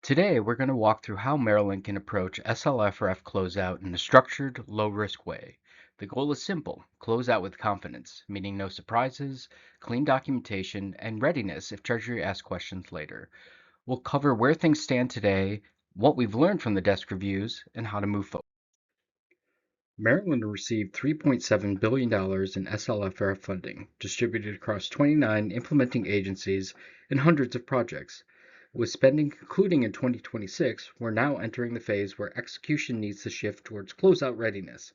Today, we're going to walk through how Maryland can approach SLFRF closeout in a structured, low-risk way. The goal is simple: close out with confidence, meaning no surprises, clean documentation, and readiness if Treasury asks questions later. We'll cover where things stand today, what we've learned from the desk reviews, and how to move forward. Maryland received $3.7 billion in SLFRF funding, distributed across 29 implementing agencies and hundreds of projects. With spending concluding in 2026, we're now entering the phase where execution needs to shift towards closeout readiness.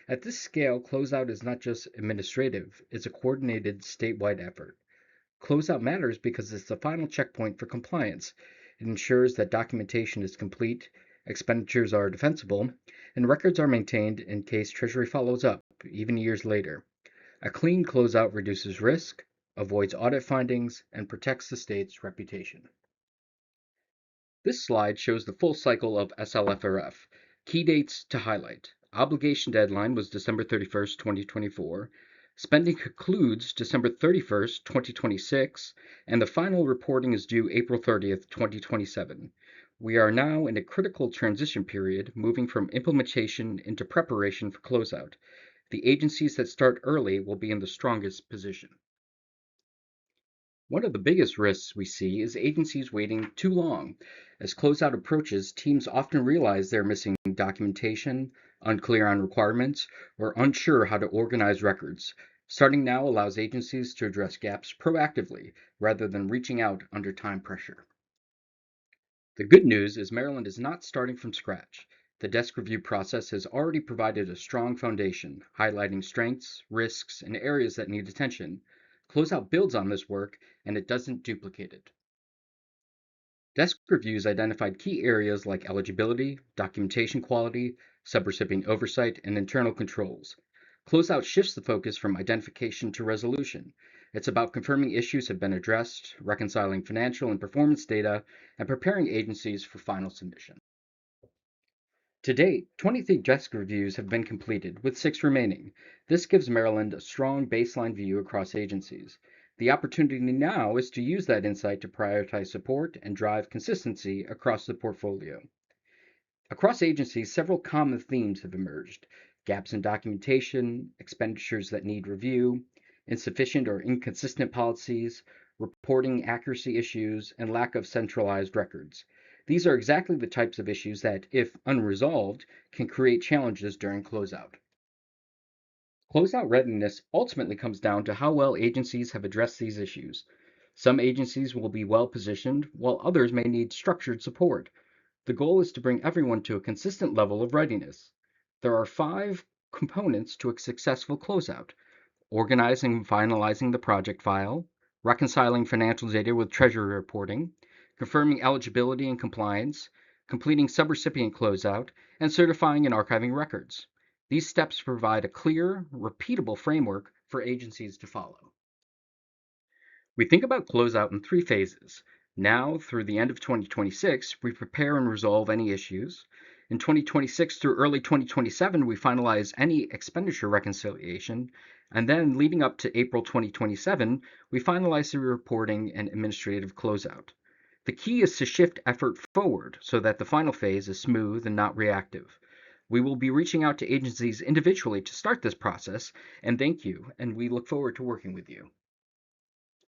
At this scale, closeout is not just administrative, it's a coordinated statewide effort. Closeout matters because it's the final checkpoint for compliance. It ensures that documentation is complete, expenditures are defensible, and records are maintained in case Treasury follows up, even years later. A clean closeout reduces risk, avoids audit findings, and protects the state's reputation. This slide shows the full cycle of SLFRF. Key dates to highlight. Obligation deadline was December 31st, 2024. Spending concludes December 31st, 2026, and the final reporting is due April 30th, 2027. We are now in a critical transition period, moving from implementation into preparation for closeout. The agencies that start early will be in the strongest position. One of the biggest risks we see is agencies waiting too long. As closeout approaches, teams often realize they're missing documentation, unclear on requirements, or unsure how to organize records. Starting now allows agencies to address gaps proactively rather than reaching out under time pressure. The good news is Maryland is not starting from scratch. The desk review process has already provided a strong foundation, highlighting strengths, risks, and areas that need attention. Closeout builds on this work, and it doesn't duplicate it. Desk reviews identified key areas like eligibility, documentation quality, subrecipient oversight, and internal controls. Closeout shifts the focus from identification to resolution. It's about confirming issues have been addressed, reconciling financial and performance data, and preparing agencies for final submission. To date, 23 desk reviews have been completed, with 6 remaining. This gives Maryland a strong baseline view across agencies. The opportunity now is to use that insight to prioritize support and drive consistency across the portfolio. Across agencies, several common themes have emerged: gaps in documentation, expenditures that need review, insufficient or inconsistent policies, reporting accuracy issues, and lack of centralized records. These are exactly the types of issues that, if unresolved, can create challenges during closeout. Closeout readiness ultimately comes down to how well agencies have addressed these issues. Some agencies will be well positioned, while others may need structured support. The goal is to bring everyone to a consistent level of readiness. There are 5 components to a successful closeout: organizing and finalizing the project file, reconciling financial data with Treasury reporting, confirming eligibility and compliance, completing subrecipient closeout, and certifying and archiving records. These steps provide a clear, repeatable framework for agencies to follow. We think about closeout in 3 phases. Now, through the end of 2026, we prepare and resolve any issues. In 2026 through early 2027, we finalize any expenditure reconciliation. And then, leading up to April 2027, we finalize the reporting and administrative closeout. The key is to shift effort forward so that the final phase is smooth and not reactive. We will be reaching out to agencies individually to start this process, and thank you, and we look forward to working with you.